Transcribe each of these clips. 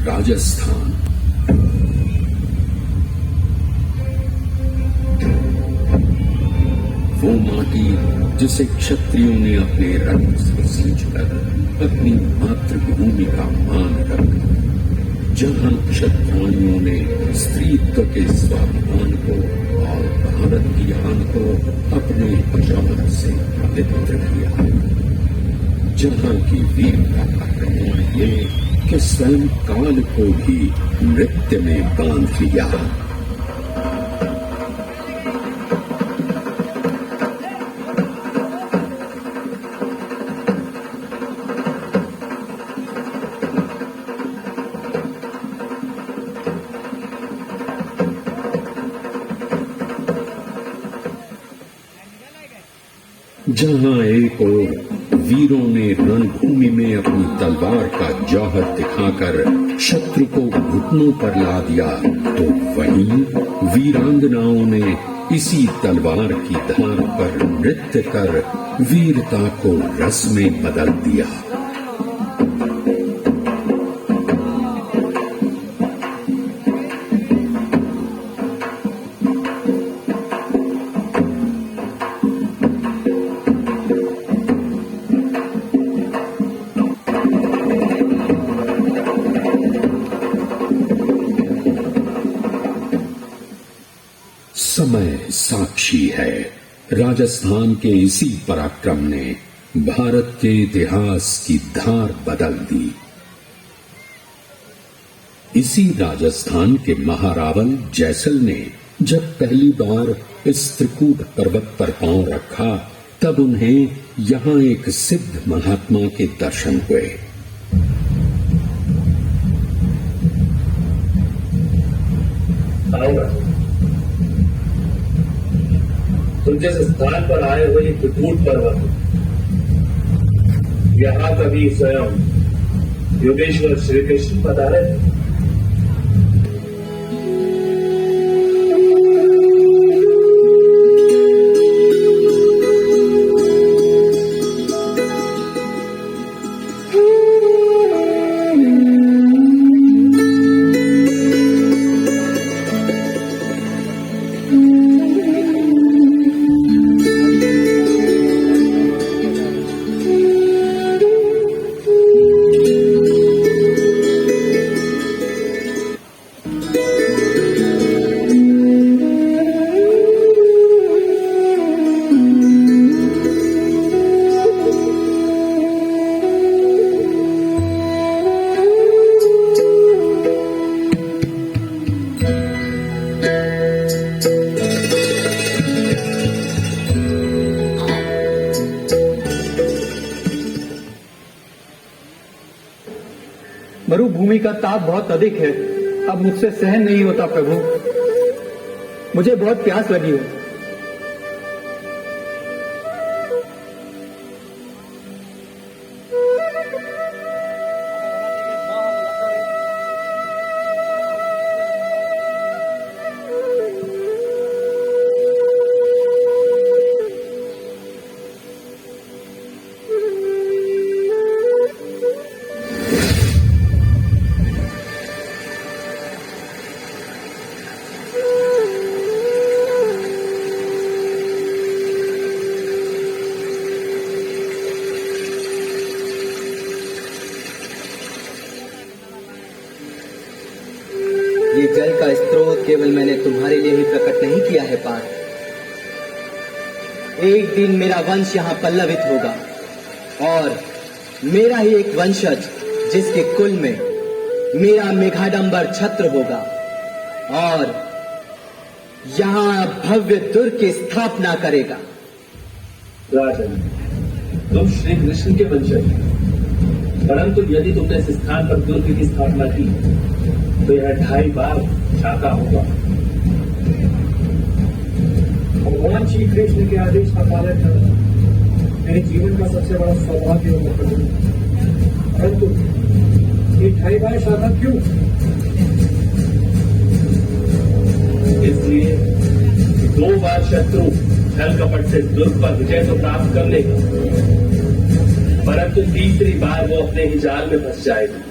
राजस्थान। वो माटी जिसे क्षत्रियों ने अपने रक्त से सींचकर अपनी मातृभूमि का मान रखा, जहां क्षत्रियों ने स्त्रीत्व के स्वाभिमान को और भारत की आन को अपने जान से पवित्र किया, जहां की वीरता का प्रमाण ये कि स्वयं काल को भी नृत्य में बांध लिया। जहां एक ओर वीरों ने रणभूमि में अपनी तलवार का जौहर दिखाकर शत्रु को घुटनों पर ला दिया, तो वहीं वीरांगनाओं ने इसी तलवार की धार पर नृत्य कर वीरता को रस में बदल दिया। समय साक्षी है, राजस्थान के इसी पराक्रम ने भारत के इतिहास की धार बदल दी। इसी राजस्थान के महारावल जैसल ने जब पहली बार इस त्रिकूट पर्वत पर पांव रखा, तब उन्हें यहां एक सिद्ध महात्मा के दर्शन हुए। तुम जिस स्थान पर आए हो, ये त्रिकूट पर्वत, यहाँ कभी स्वयं योगेश्वर श्री कृष्ण पधारे। भूमि का ताप बहुत अधिक है, अब मुझसे सहन नहीं होता प्रभु। मुझे बहुत प्यास लगी है। ये जल का स्रोत केवल मैंने तुम्हारे लिए ही प्रकट नहीं किया है पार्थ। एक दिन मेरा वंश यहाँ पल्लवित होगा और मेरा ही एक वंशज जिसके कुल में मेरा मेघाडंबर छत्र होगा और यहाँ भव्य दुर्ग की स्थापना करेगा। राजन, तुम श्री कृष्ण के वंशज, परंतु यदि तुमने इस स्थान पर दुर्ग की स्थापना की तो यह 2.5 बार शाखा होगा। भगवान श्री कृष्ण के आदेश का पालन करना मेरे जीवन का सबसे बड़ा सौभाग्य होगा प्रभु। परंतु ये 2.5 बार शाखा क्यों? इसलिए 2 बार शत्रु छल कपट से दुर्ग पर विजय तो प्राप्त कर लेगा, परंतु तीसरी बार वो अपने ही जाल में फंस जाएगा।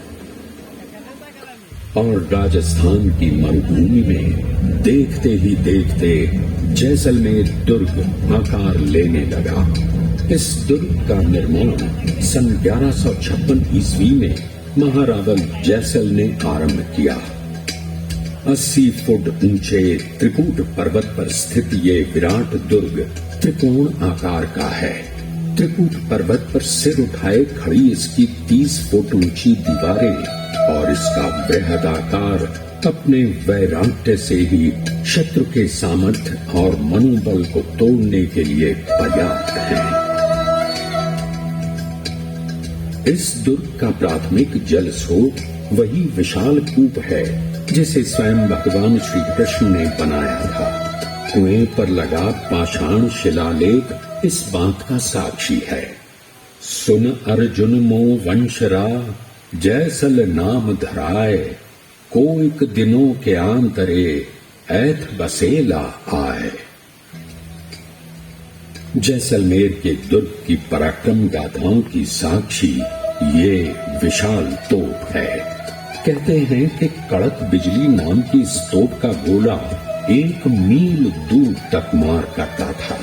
और राजस्थान की मरुभूमि में देखते ही देखते जैसलमेर दुर्ग आकार लेने लगा। इस दुर्ग का निर्माण सन 1156 ईस्वी में महारावल जैसल ने आरंभ किया। 80 फुट ऊंचे त्रिकूट पर्वत पर स्थित ये विराट दुर्ग त्रिकोण आकार का है। त्रिकूट पर्वत पर सिर उठाए खड़ी इसकी 30 फुट ऊंची दीवारें और इसका बृहदाकार अपने वैराग्य से ही शत्रु के सामर्थ्य और मनोबल को तोड़ने के लिए पर्याप्त है। इस दुर्ग का प्राथमिक जल स्रोत वही विशाल कूप है जिसे स्वयं भगवान श्री कृष्ण ने बनाया था। कुएं पर लगा पाषाण शिलालेख इस बात का साक्षी है। सुन अर्जुन मो वंशरा जैसल नाम धराए, कोइक दिनों के आंतरे ऐथ बसेला आए। जैसलमेर के दुर्ग की पराक्रम गाथाओं की साक्षी ये विशाल तोप है। कहते हैं कि कड़क बिजली नाम की इस तोप का गोला 1 मील दूर तक मार करता था।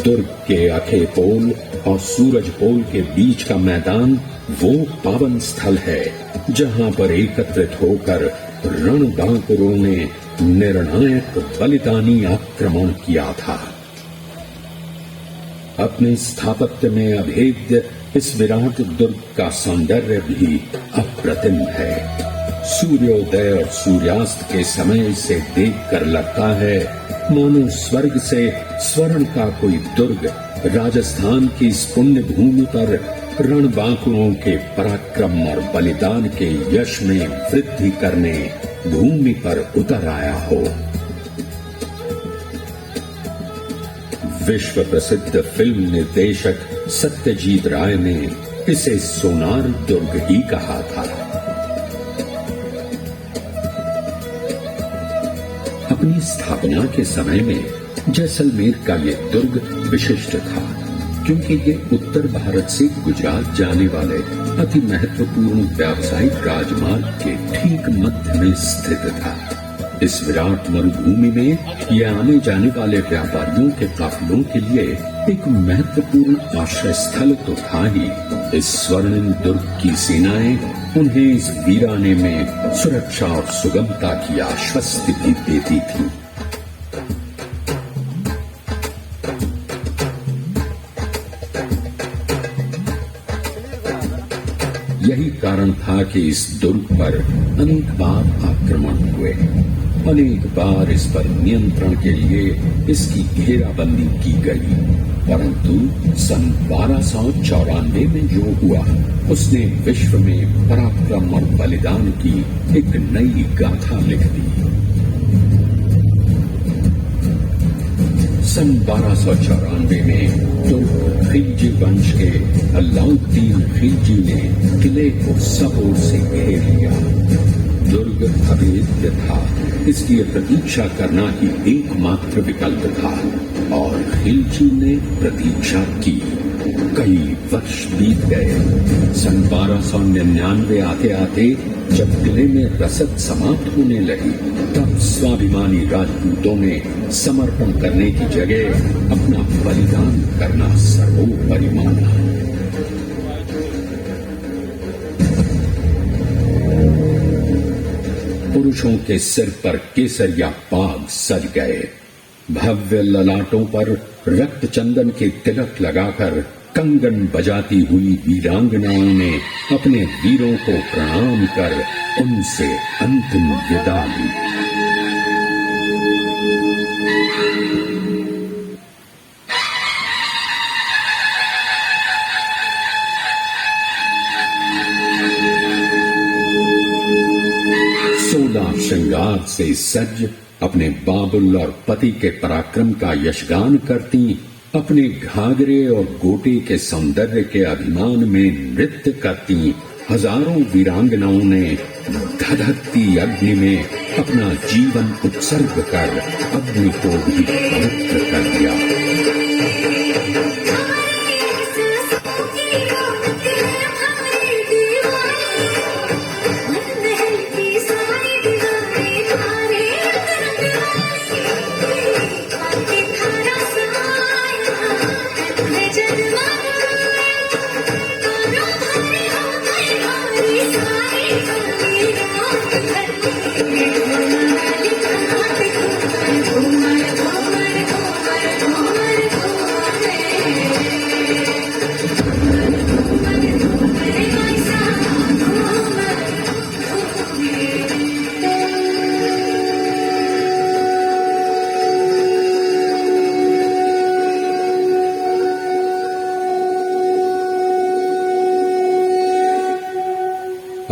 दुर्ग के अखे पोल और सूरज पोल के बीच का मैदान वो पावन स्थल है जहां पर एकत्रित होकर रणबांकुरों ने निर्णायक बलिदानी आक्रमण किया था। अपने स्थापत्य में अभेद्य इस विराट दुर्ग का सौंदर्य भी अप्रतिम है। सूर्योदय और सूर्यास्त के समय इसे देखकर लगता है मानो स्वर्ग से स्वर्ण का कोई दुर्ग राजस्थान की इस पुण्य भूमि पर रणबांकुरों के पराक्रम और बलिदान के यश में वृद्धि करने भूमि पर उतर आया हो। विश्व प्रसिद्ध फिल्म निर्देशक सत्यजीत राय ने इसे सोनार दुर्ग ही कहा था। अपनी स्थापना के समय में जैसलमेर का ये दुर्ग विशिष्ट था क्योंकि ये उत्तर भारत से गुजरात जाने वाले अति महत्वपूर्ण व्यावसायिक राजमार्ग के ठीक मध्य में स्थित था। इस विराट मरुभूमि में ये आने जाने वाले व्यापारियों के काफिलों के लिए एक महत्वपूर्ण आश्रय स्थल तो था ही। इस स्वर्णिम दुर्ग की सेनाएं उन्हें इस वीराने में सुरक्षा और सुगमता की आश्वस्ति भी देती थी। यही कारण था कि इस दुर्ग पर अनेक बार आक्रमण हुए। अनेक बार इस पर नियंत्रण के लिए इसकी घेराबंदी की गई। परंतु सन 1294 में जो हुआ उसने विश्व में पराक्रम और बलिदान की एक नई गाथा लिख दी। सन 1294 में तुर्क खिलजी वंश के अलाउद्दीन खिलजी ने किले को सब ओर से घेर लिया। दुर्ग अभेद्य था, इसकी प्रतीक्षा करना ही एकमात्र विकल्प था और खिलजी ने प्रतीक्षा की। कई वर्ष बीत गए। सन 1299 आते आते जब किले में रसद समाप्त होने लगी तब स्वाभिमानी राजपूतों ने समर्पण करने की जगह अपना बलिदान करना सर्वोपरि माना। पुरुषों के सिर पर केसरिया पाग सज गए। भव्य ललाटों पर रक्त चंदन के तिलक लगाकर कंगन बजाती हुई वीरांगनाओं ने अपने वीरों को प्रणाम कर उनसे अंतिम विदा ली। श्रृंगार से सज्ज अपने बाबुल और पति के पराक्रम का यशगान करती, अपने घाघरे और गोटे के सौंदर्य के अभिमान में नृत्य करती हजारों वीरांगनाओं ने धधकती अग्नि में अपना जीवन उत्सर्ग कर अग्नि को भी पवित्र कर दिया।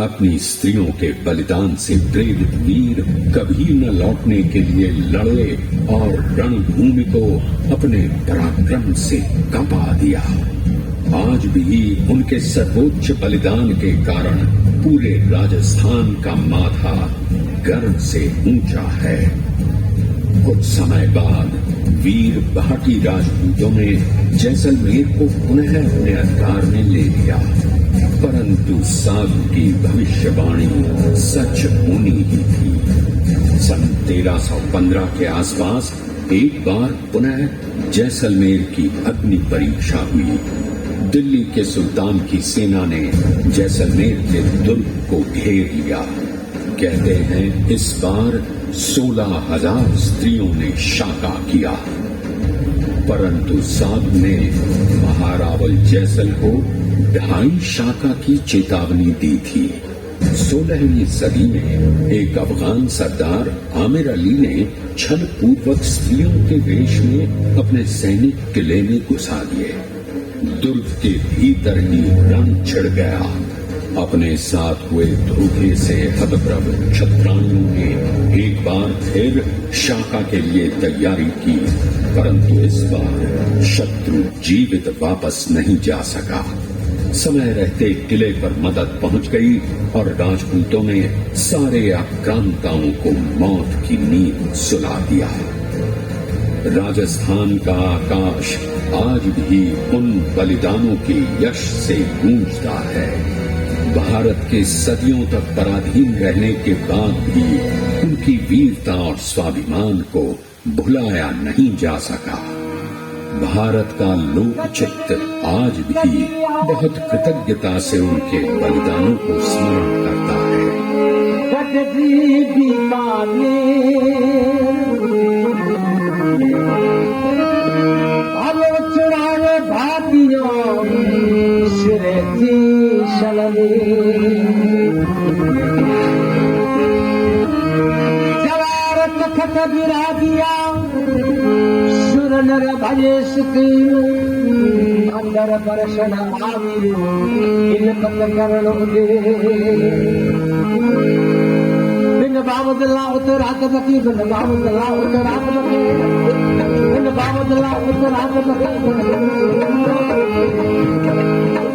अपनी स्त्रियों के बलिदान से प्रेरित वीर कभी न लौटने के लिए लड़े और रणभूमि को अपने पराक्रम से कंपा दिया। आज भी उनके सर्वोच्च बलिदान के कारण पूरे राजस्थान का माथा गर्व से ऊंचा है। कुछ समय बाद वीर भाटी राजपूतों ने जैसलमेर को पुनः अपने अधिकार में ले लिया, परंतु साधु की भविष्यवाणी सच होनी ही थी। सन 1315 के आसपास एक बार पुनः जैसलमेर की अग्नि परीक्षा हुई। दिल्ली के सुल्तान की सेना ने जैसलमेर के दुर्ग को घेर लिया। कहते हैं इस बार 16,000 स्त्रियों ने शाका किया, परंतु साधु ने महारावल जैसल को 2.5 शाका की चेतावनी दी थी। 16वीं सदी में एक अफगान सरदार आमिर अली ने छल पूर्वक स्त्रियों के वेश में अपने सैनिक किले में घुसा दिए। दुर्ग के भीतर ही रण छिड़ गया। अपने साथ हुए धोखे से हतप्रभ क्षत्राणियों ने एक बार फिर शाका के लिए तैयारी की, परंतु इस बार शत्रु जीवित वापस नहीं जा सका। समय रहते किले पर मदद पहुंच गई और राजपूतों ने सारे आक्रांताओं को मौत की नींद सुला दिया। राजस्थान का आकाश आज भी उन बलिदानों के यश से गूंजता है। भारत के सदियों तक पराधीन रहने के बाद भी उनकी वीरता और स्वाभिमान को भुलाया नहीं जा सका। भारत का लोकचित्त आज भी बहुत कृतज्ञता से उनके बलिदानों को स्मरण करता है। आलोचना भातियों श्रेती शलनी जवार तखत विरागिया सुर नर भजे सुखी अंदर दर्शन आवी इन पत करणो दे बिन बावदला उतरात बकी बिन बावदला उतरात बकी बिन बावदला उतरात बकी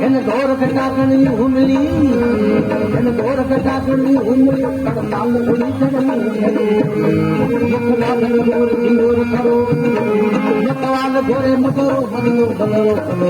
इन घोर कटाकनी हुमली इन घोर कटाकनी हुमली ताल हुई चढ़ी यकवाल घोर जीवर करो यकवाल घोरे मकरो बदलो बदलो करो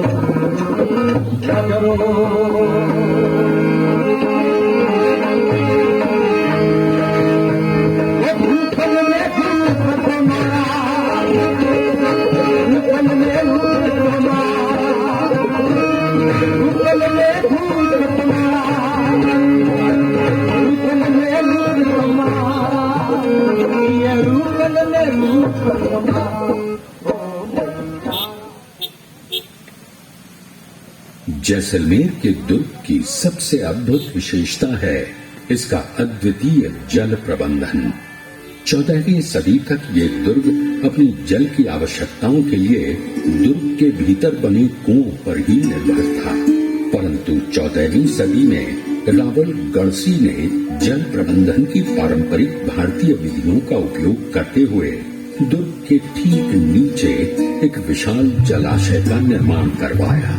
जैसलमेर के दुर्ग की सबसे अद्भुत विशेषता है इसका अद्वितीय जल प्रबंधन। 14वीं सदी तक ये दुर्ग अपनी जल की आवश्यकताओं के लिए दुर्ग के भीतर बने कुओं पर ही निर्भर था, परंतु 14वीं सदी में रावल गढ़सी ने जल प्रबंधन की पारंपरिक भारतीय विधियों का उपयोग करते हुए दुर्ग के ठीक नीचे एक विशाल जलाशय का निर्माण करवाया।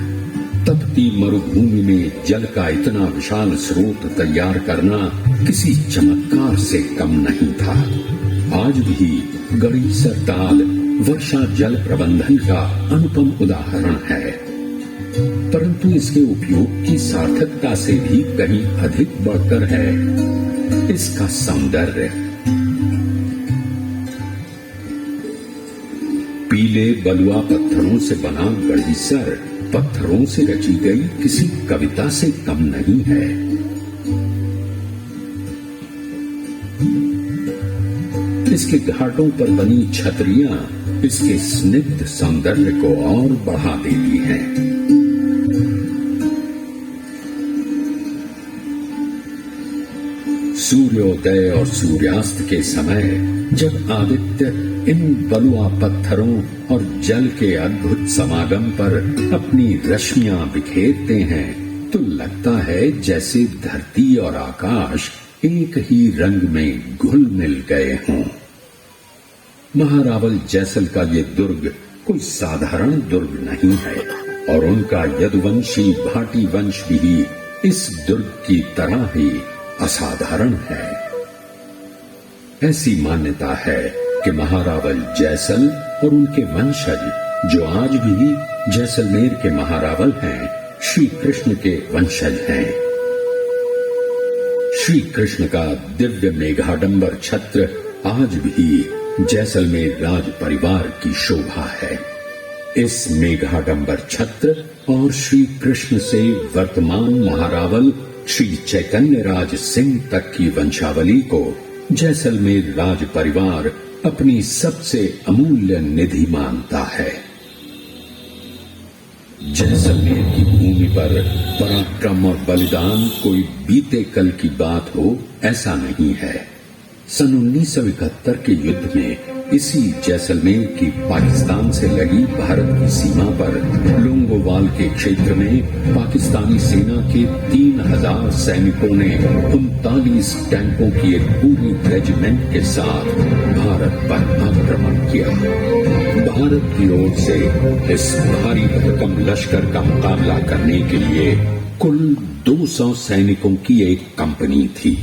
तपती मरुभूमि में जल का इतना विशाल स्रोत तैयार करना किसी चमत्कार से कम नहीं था। आज भी गढ़ीसर ताल वर्षा जल प्रबंधन का अनुपम उदाहरण है, परंतु इसके उपयोग की सार्थकता से भी कहीं अधिक बढ़कर है इसका सौंदर्य। पीले बलुआ पत्थरों से बना गढ़ीसर पत्थरों से रची गई किसी कविता से कम नहीं है। इसके घाटों पर बनी छतरियां इसके स्निग्ध सौंदर्य को और बढ़ा देती हैं। सूर्योदय और सूर्यास्त के समय जब आदित्य इन बलुआ पत्थरों और जल के अद्भुत समागम पर अपनी रश्मियां बिखेरते हैं तो लगता है जैसे धरती और आकाश एक ही रंग में घुल मिल गए हों। महारावल जैसल का ये दुर्ग कोई साधारण दुर्ग नहीं है और उनका यदुवंशी भाटी वंश भी इस दुर्ग की तरह ही असाधारण है। ऐसी मान्यता है कि महारावल जैसल और उनके वंशज जो आज भी जैसलमेर के महारावल हैं, श्री कृष्ण के वंशज हैं। श्री कृष्ण का दिव्य मेघाडंबर छत्र आज भी जैसलमेर राज परिवार की शोभा है। इस मेघाडंबर छत्र और श्री कृष्ण से वर्तमान महारावल श्री चैतन्य राज सिंह तक की वंशावली को जैसलमेर राज परिवार अपनी सबसे अमूल्य निधि मानता है। जैसलमेर की भूमि पर पराक्रम और बलिदान कोई बीते कल की बात हो ऐसा नहीं है। सन 1971 के युद्ध में इसी जैसलमेर की पाकिस्तान से लगी भारत की सीमा पर लोंगोवाल के क्षेत्र में पाकिस्तानी सेना के 3000 सैनिकों ने 39 टैंकों की एक पूरी रेजिमेंट के साथ भारत पर आक्रमण किया। भारत की ओर से इस भारी भरकम लश्कर का मुकाबला करने के लिए कुल 200 सैनिकों की एक कंपनी थी।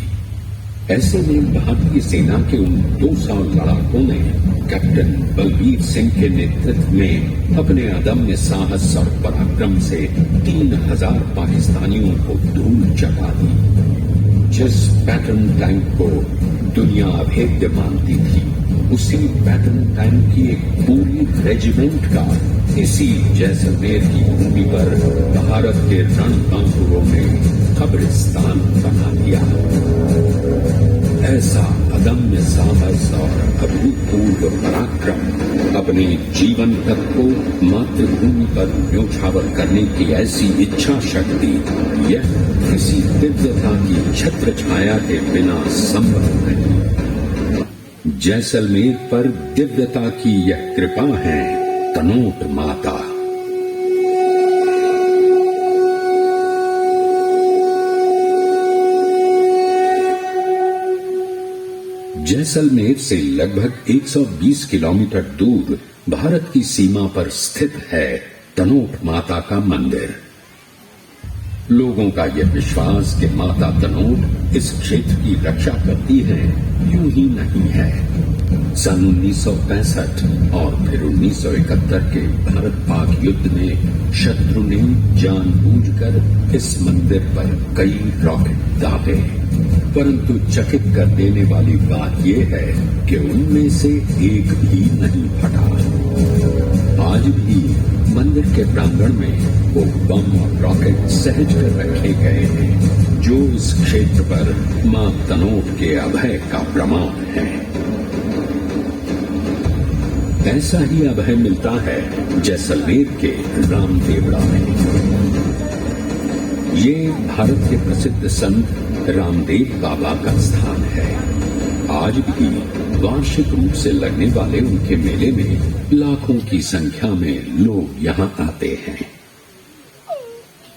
ऐसे में भारतीय सेना के उन 200 लड़ाकों ने कैप्टन बलबीर सिंह के नेतृत्व में अपने अदम्य साहस और पराक्रम से 3000 पाकिस्तानियों को धूल चटा दी। जिस पैटर्न टैंक को दुनिया अभेद्य मानती थी, उसी पैटर्न टैंक की एक पूरी रेजिमेंट का इसी जैसलमेर की भूमि पर भारत के रणबांकुरों ने कब्रिस्तान बना दिया। ऐसा अदम्य साहस और अभूतपूर्व पराक्रम अपने जीवन तक को मातृभूमि पर न्योछावर करने की ऐसी इच्छा शक्ति, यह किसी दिव्यता की छत्र छाया के बिना संभव नहीं। जैसलमेर पर दिव्यता की यह कृपा है तनोट माता। जैसलमेर से लगभग 120 किलोमीटर दूर भारत की सीमा पर स्थित है तनोट माता का मंदिर। लोगों का यह विश्वास कि माता तनोट इस क्षेत्र की रक्षा करती है यूं ही नहीं है। सन 1965 और फिर 1971 के भारत पाक युद्ध में शत्रु ने जानबूझकर इस मंदिर पर कई रॉकेट दागे, परंतु चकित कर देने वाली बात यह है कि उनमें से एक भी नहीं फटा। आज भी मंदिर के प्रांगण में वो बम और रॉकेट सहज कर रखे गए हैं जो इस क्षेत्र पर मां तनोट के अभय का प्रमाण है। ऐसा ही अभय मिलता है जैसलमेर के रामदेवड़ा में। ये भारत के प्रसिद्ध संत रामदेव बाबा का स्थान है। आज भी वार्षिक रूप से लगने वाले उनके मेले में लाखों की संख्या में लोग यहाँ आते हैं।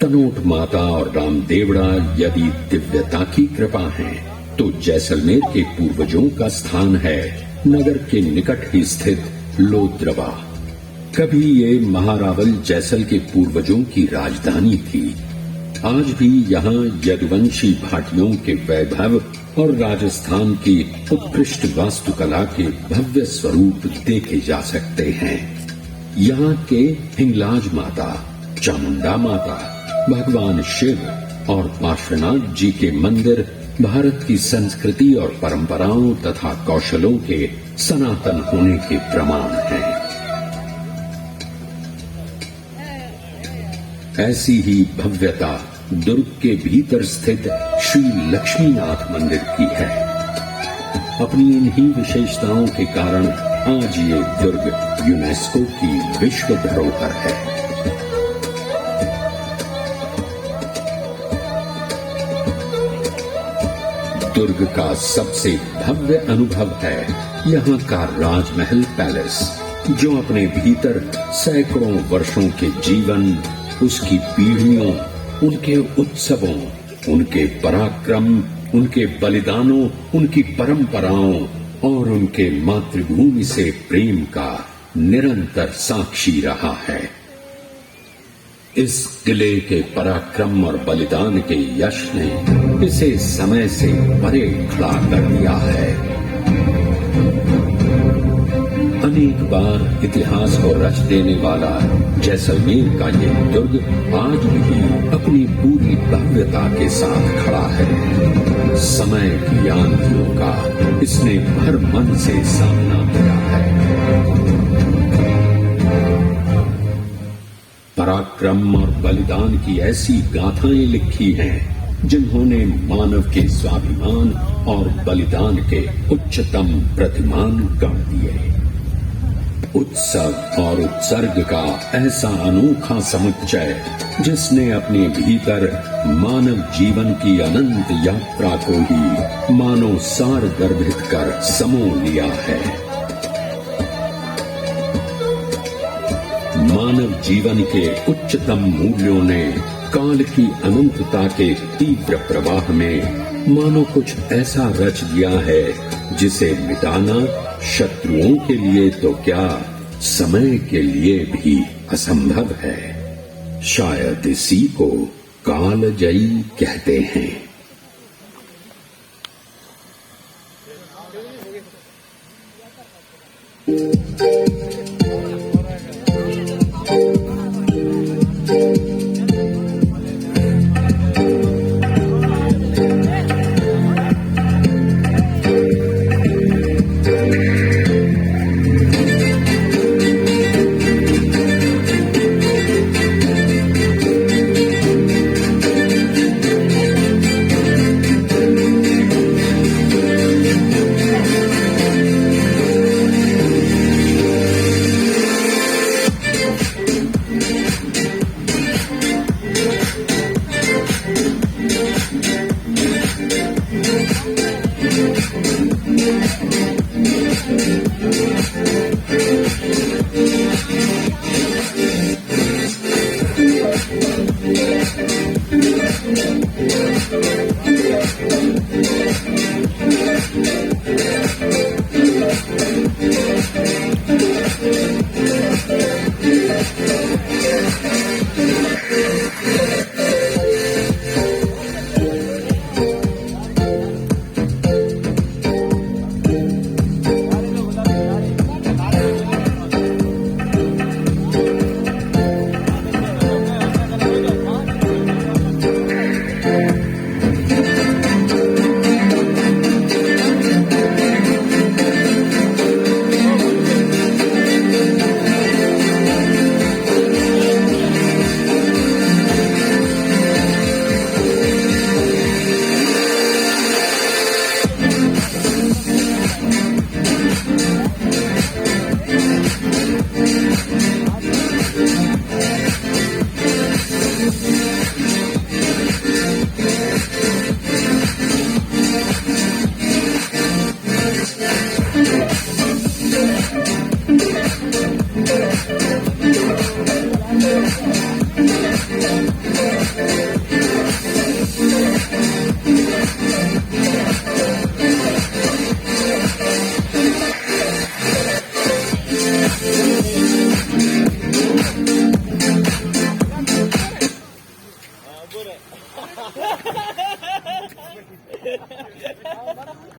तनोट माता और रामदेवड़ा यदि दिव्यता की कृपा है तो जैसलमेर के पूर्वजों का स्थान है नगर के निकट ही स्थित लोद्रवा। कभी ये महारावल जैसल के पूर्वजों की राजधानी थी। आज भी यहाँ यदुवंशी भाटियों के वैभव और राजस्थान की उत्कृष्ट वास्तुकला के भव्य स्वरूप देखे जा सकते हैं। यहाँ के हिंगलाज माता, चामुंडा माता, भगवान शिव और पार्श्वनाथ जी के मंदिर भारत की संस्कृति और परंपराओं तथा कौशलों के सनातन होने के प्रमाण हैं। ऐसी ही भव्यता दुर्ग के भीतर स्थित श्री लक्ष्मीनाथ मंदिर की है। अपनी इन्हीं विशेषताओं के कारण आज ये दुर्ग यूनेस्को की विश्व धरोहर है। दुर्ग का सबसे भव्य अनुभव है यहाँ का राजमहल पैलेस, जो अपने भीतर सैकड़ों वर्षों के जीवन, उसकी पीढ़ियों, उनके उत्सवों, उनके पराक्रम, उनके बलिदानों, उनकी परंपराओं और उनके मातृभूमि से प्रेम का निरंतर साक्षी रहा है। इस किले के पराक्रम और बलिदान के यश ने इसे समय से परे खड़ा कर दिया है। अनेक बार इतिहास को रच देने वाला जैसलमेर का ये दुर्ग आज भी अपनी पूरी भव्यता के साथ खड़ा है। समय की आंधियों का इसने भर मन से सामना किया है। पराक्रम और बलिदान की ऐसी गाथाएं लिखी हैं जिन्होंने मानव के स्वाभिमान और बलिदान के उच्चतम प्रतिमान गढ़ दिए। उत्सव और उत्सर्ग का ऐसा अनोखा समुच्चय जिसने अपने भीतर मानव जीवन की अनंत यात्रा को ही मानो सार गर्भित कर समो लिया है। मानव जीवन के उच्चतम मूल्यों ने काल की अनंतता के तीव्र प्रवाह में मानो कुछ ऐसा रच दिया है जिसे मिटाना शत्रुओं के लिए तो क्या, समय के लिए भी असंभव है। शायद इसी को कालजयी कहते हैं।